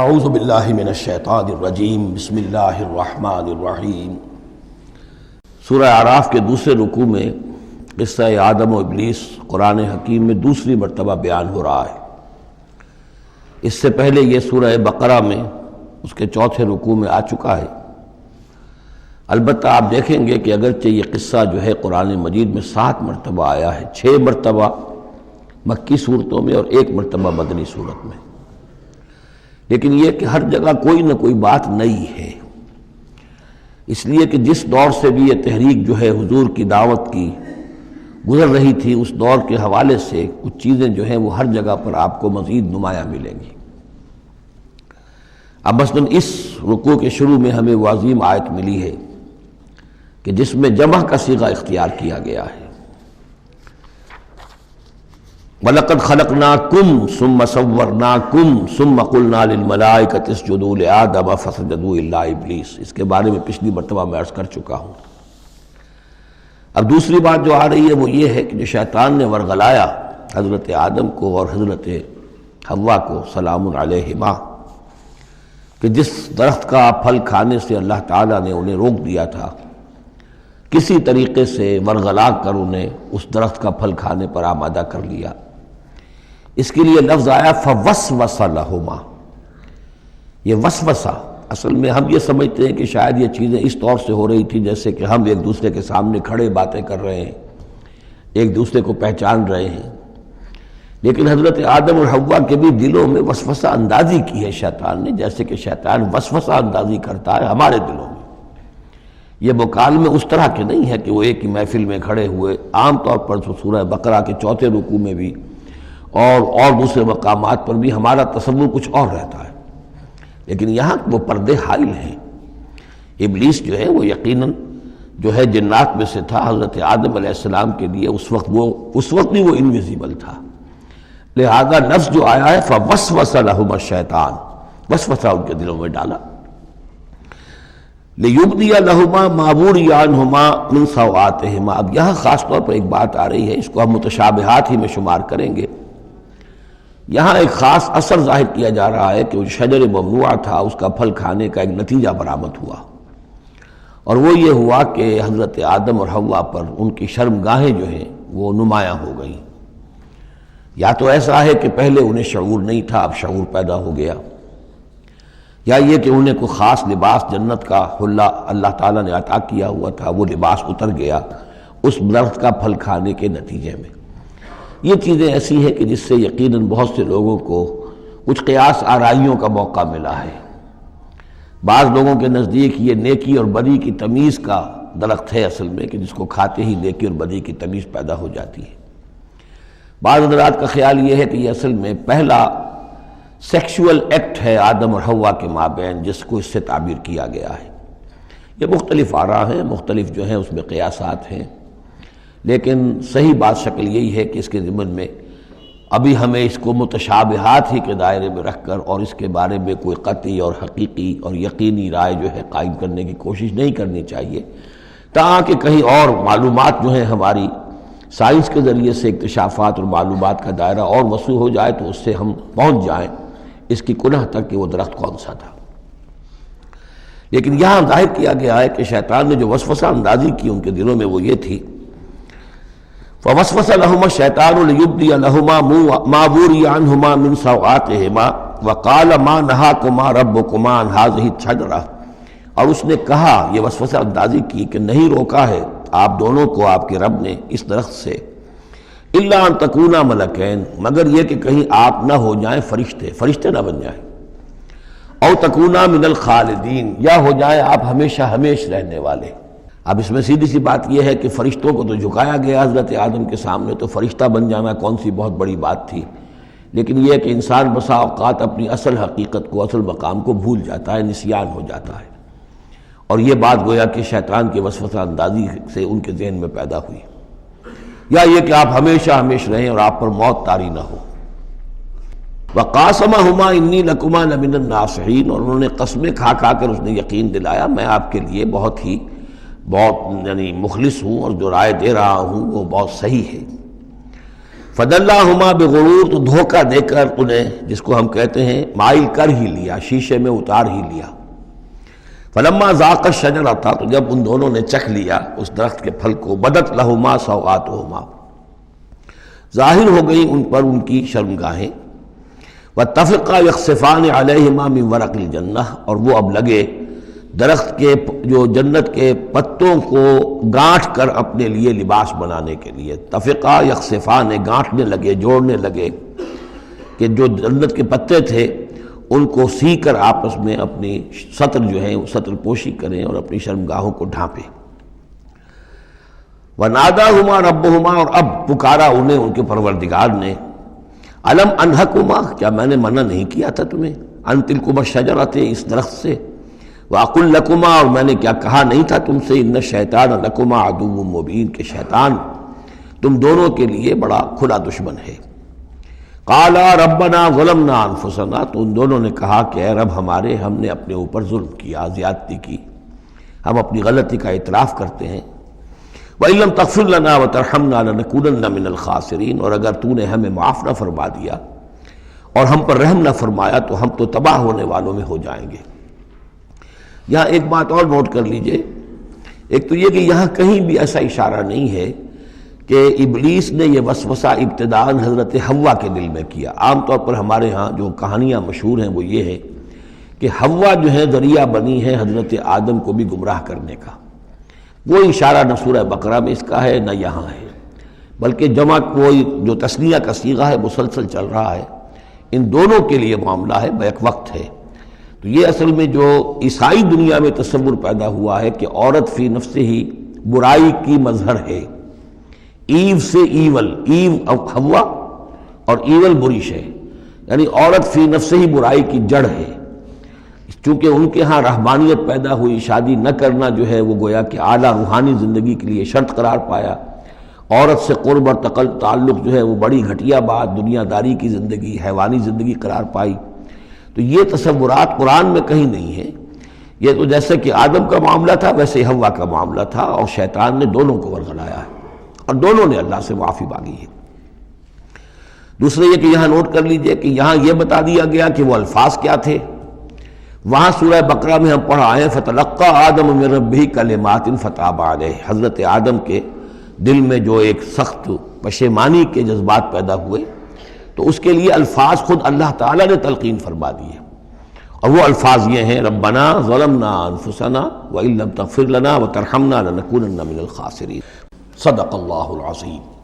اعوذ باللہ من الشیطان الرجیم بسم اللہ الرحمن الرحیم۔ سورہ اعراف کے دوسرے رکوع میں قصہ آدم و ابلیس قرآن حکیم میں دوسری مرتبہ بیان ہو رہا ہے۔ اس سے پہلے یہ سورہ بقرہ میں اس کے چوتھے رکوع میں آ چکا ہے۔ البتہ آپ دیکھیں گے کہ اگرچہ یہ قصہ جو ہے قرآن مجید میں 7 مرتبہ آیا ہے، 6 مرتبہ مکی صورتوں میں اور 1 مرتبہ مدنی صورت میں، لیکن یہ کہ ہر جگہ کوئی نہ کوئی بات نئی ہے، اس لیے کہ جس دور سے بھی یہ تحریک جو ہے حضور کی دعوت کی گزر رہی تھی، اس دور کے حوالے سے کچھ چیزیں جو ہیں وہ ہر جگہ پر آپ کو مزید نمایاں ملیں گی۔ اب مثلاً اس رکوع کے شروع میں ہمیں وہ عظیم آیت ملی ہے کہ جس میں جمع کا صیغہ اختیار کیا گیا ہے، وَلَقَدْ خَلَقْنَاكُمْ ثُمَّ صَوَّرْنَاكُمْ ثُمَّ قُلْنَا لِلْمَلَائِكَةِ اسْجُدُوا لِآدَمَ فَسَجَدُوا إِلَّا إِبْلِيسَ۔ اس کے بارے میں پچھلی مرتبہ میں عرض کر چکا ہوں۔ اب دوسری بات جو آ رہی ہے وہ یہ ہے کہ جو شیطان نے ورغلایا حضرت آدم کو اور حضرت حوا کو سلام علیہما، کہ جس درخت کا پھل کھانے سے اللہ تعالیٰ نے انہیں روک دیا تھا، کسی طریقے سے ورغلا کر انہیں اس درخت کا پھل کھانے پر آمادہ کر لیا۔ اس کے لیے لفظ آیا فوسوس لہما۔ یہ وسوسہ اصل میں ہم یہ سمجھتے ہیں کہ شاید یہ چیزیں اس طور سے ہو رہی تھی جیسے کہ ہم ایک دوسرے کے سامنے کھڑے باتیں کر رہے ہیں، ایک دوسرے کو پہچان رہے ہیں، لیکن حضرت آدم اور حوا کے بھی دلوں میں وسوسہ اندازی کی ہے شیطان نے، جیسے کہ شیطان وسوسہ اندازی کرتا ہے ہمارے دلوں میں۔ یہ مکالمے اس طرح کے نہیں ہے کہ وہ ایک ہی محفل میں کھڑے ہوئے، عام طور پر سورہ بقرہ کے چوتھے رکوع میں بھی اور دوسرے مقامات پر بھی ہمارا تصور کچھ اور رہتا ہے، لیکن یہاں وہ پردے حائل ہیں۔ ابلیس جو ہے وہ یقیناً جو ہے جنات میں سے تھا، حضرت آدم علیہ السلام کے لیے اس وقت بھی وہ انویزیبل تھا، لہذا نفس جو آیا ہے فوسوس لہما الشیطان، وسوسہ ان کے دلوں میں ڈالا۔ لِيُبْدِيَ لَهُمَا مَا وُرِيَ عَنْهُمَا مِنْ سَوْآتِهِمَا۔ اب یہاں خاص طور پر ایک بات آ رہی ہے، اس کو ہم متشابہات ہی میں شمار کریں گے۔ یہاں ایک خاص اثر ظاہر کیا جا رہا ہے کہ وہ شجر ممنوع تھا، اس کا پھل کھانے کا ایک نتیجہ برآمد ہوا، اور وہ یہ ہوا کہ حضرت آدم اور حوا پر ان کی شرمگاہیں جو ہیں وہ نمایاں ہو گئیں۔ یا تو ایسا ہے کہ پہلے انہیں شعور نہیں تھا، اب شعور پیدا ہو گیا، یا یہ کہ انہیں کوئی خاص لباس جنت کا حلہ اللہ تعالیٰ نے عطا کیا ہوا تھا، وہ لباس اتر گیا اس درخت کا پھل کھانے کے نتیجے میں۔ یہ چیزیں ایسی ہیں کہ جس سے یقیناً بہت سے لوگوں کو کچھ قیاس آرائیوں کا موقع ملا ہے۔ بعض لوگوں کے نزدیک یہ نیکی اور بدی کی تمیز کا درخت ہے اصل میں، کہ جس کو کھاتے ہی نیکی اور بدی کی تمیز پیدا ہو جاتی ہے۔ بعض حضرات کا خیال یہ ہے کہ یہ اصل میں پہلا سیکشول ایکٹ ہے آدم اور حوا کے مابین، جس کو اس سے تعبیر کیا گیا ہے۔ یہ مختلف آراء ہیں، مختلف جو ہیں اس میں قیاسات ہیں، لیکن صحیح بات شکل یہی ہے کہ اس کے ضمن میں ابھی ہمیں اس کو متشابہات ہی کے دائرے میں رکھ کر اور اس کے بارے میں کوئی قطعی اور حقیقی اور یقینی رائے جو ہے قائم کرنے کی کوشش نہیں کرنی چاہیے، تاکہ کہیں اور معلومات جو ہیں ہماری سائنس کے ذریعے سے اکتشافات اور معلومات کا دائرہ اور وسیع ہو جائے تو اس سے ہم پہنچ جائیں اس کی کنہ تک کہ وہ درخت کون سا تھا۔ لیکن یہاں ظاہر کیا گیا ہے کہ شیطان نے جو وسوسہ اندازی کی ان کے دلوں میں وہ یہ تھی، فوسوس لهما الشیطان ليبدي لهما ما وري عنهما من سوآتهما وقال ما نهاكما ربكما عن هذه الشجرة۔ اور اس نے کہا، یہ وسوسہ اندازی کی کہ نہیں روکا ہے آپ دونوں کو آپ کے رب نے اس درخت سے، الا ان تکونا ملکین، مگر یہ کہ کہیں آپ نہ ہو جائیں فرشتے نہ بن جائیں، او تکونا من الخالدین، یا ہو جائیں آپ ہمیشہ ہمیش رہنے والے۔ اب اس میں سیدھی سی بات یہ ہے کہ فرشتوں کو تو جھکایا گیا حضرت آدم کے سامنے، تو فرشتہ بن جانا کون سی بہت بڑی بات تھی، لیکن یہ کہ انسان بسا اوقات اپنی اصل حقیقت کو، اصل مقام کو بھول جاتا ہے، نسیان ہو جاتا ہے، اور یہ بات گویا کہ شیطان کے وسوسہ اندازی سے ان کے ذہن میں پیدا ہوئی، یا یہ کہ آپ ہمیشہ ہمیش رہیں اور آپ پر موت طاری نہ ہو۔ وَقَاسَمَهُمَا إِنِّي لَكُمَا لَمِنَ النَّاصِحِينَ، اور انہوں نے قسمیں کھا کھا کر اس نے یقین دلایا میں آپ کے لیے بہت یعنی مخلص ہوں، اور جو رائے دے رہا ہوں وہ بہت صحیح ہے۔ فدلاہما بغرور، تو دھوکہ دے کر انہیں، جس کو ہم کہتے ہیں مائل کر ہی لیا، شیشے میں اتار ہی لیا۔ فلما ذاق الشجرۃ، تو جب ان دونوں نے چکھ لیا اس درخت کے پھل کو، بدت لہما سوآتہما، ظاہر ہو گئی ان پر ان کی شرمگاہیں، واتفقا یخصفان علیہما من ورق الجنہ، اور وہ اب لگے درخت کے جو جنت کے پتوں کو گانٹھ کر اپنے لیے لباس بنانے کے لیے۔ تفقا یخصفان، گانٹھنے لگے، جوڑنے لگے کہ جو جنت کے پتے تھے ان کو سی کر آپس میں اپنی سطر جو ہے سطر پوشی کریں اور اپنی شرمگاہوں کو ڈھانپیں۔ وَنَادَاهُمَا رَبُّهُمَا، اور اب پکارا انہیں ان کے پروردگار نے، أَلَمْ أَنْهَكُمَا، کیا میں نے منع نہیں کیا تھا تمہیں، أَنْ تِلْكُمَا الشَّجَرَةَ، اس درخت سے، وَأَقُلْ لَكُمَا، اور میں نے کیا کہا نہیں تھا تم سے، إِنَّ الشَّيْطَانَ لَكُمَا عَدُوٌّ مُّبِينٌ، کہ شیطان تم دونوں کے لیے بڑا کھلا دشمن ہے۔ قَالَا رَبَّنَا ظَلَمْنَا أَنفُسَنَا، تو ان دونوں نے کہا کہ اے رب ہمارے، ہم نے اپنے اوپر ظلم کیا، زیادتی کی، ہم اپنی غلطی کا اعتراف کرتے ہیں۔ وَإِن لَّمْ تَغْفِرْ لَنَا وَتَرْحَمْنَا لَنَكُونَنَّ مِنَ الْخَاسِرِينَ، اور اگر تو نے ہمیں معاف نہ فرما دیا اور ہم پر رحم نہ فرمایا تو ہم تو تباہ ہونے والوں میں ہو جائیں گے۔ یہاں ایک بات اور نوٹ کر لیجئے، ایک تو یہ کہ یہاں کہیں بھی ایسا اشارہ نہیں ہے کہ ابلیس نے یہ وسوسہ ابتداءً حضرت حوا کے دل میں کیا۔ عام طور پر ہمارے ہاں جو کہانیاں مشہور ہیں وہ یہ ہے کہ حوا جو ہے ذریعہ بنی ہے حضرت آدم کو بھی گمراہ کرنے کا۔ کوئی اشارہ نہ سورہ بقرہ میں اس کا ہے نہ یہاں ہے، بلکہ جمع کوئی جو تثنیہ کا صیغہ ہے مسلسل چل رہا ہے، ان دونوں کے لیے معاملہ ہے، بیک وقت ہے۔ تو یہ اصل میں جو عیسائی دنیا میں تصور پیدا ہوا ہے کہ عورت فی نفسہ ہی برائی کی مظہر ہے، ایو سے ایول، ایو حوا اور ایول بری شے، یعنی عورت فی نفسہ ہی برائی کی جڑ ہے۔ چونکہ ان کے ہاں رہبانیت پیدا ہوئی، شادی نہ کرنا جو ہے وہ گویا کہ اعلیٰ روحانی زندگی کے لیے شرط قرار پایا، عورت سے قرب اور تعلق جو ہے وہ بڑی گھٹیا بات، دنیا داری کی زندگی، حیوانی زندگی قرار پائی۔ تو یہ تصورات قرآن میں کہیں نہیں ہیں۔ یہ تو جیسے کہ آدم کا معاملہ تھا ویسے حوا کا معاملہ تھا، اور شیطان نے دونوں کو ورغلایا ہے اور دونوں نے اللہ سے معافی مانگی ہے۔ دوسرے یہ کہ یہاں نوٹ کر لیجئے کہ یہاں یہ بتا دیا گیا کہ وہ الفاظ کیا تھے۔ وہاں سورہ بقرہ میں ہم پڑھا آئے فَتَلَقَّى آدَمُ مِن رَبِّهِ كَلِمَاتٍ فَتَابَ عَلَيْهِ، حضرت آدم کے دل میں جو ایک سخت پشیمانی کے جذبات پیدا ہوئے تو اس کے لیے الفاظ خود اللہ تعالیٰ نے تلقین فرما دیے، اور وہ الفاظ یہ ہیں ربنا ظلمنا انفسنا وَإِن لَّمْ تَغْفِرْ لَنَا وَتَرْحَمْنَا لَنَكُونَنَّ مِنَ الْخَاسِرِينَ۔ صدق اللہ العظیم۔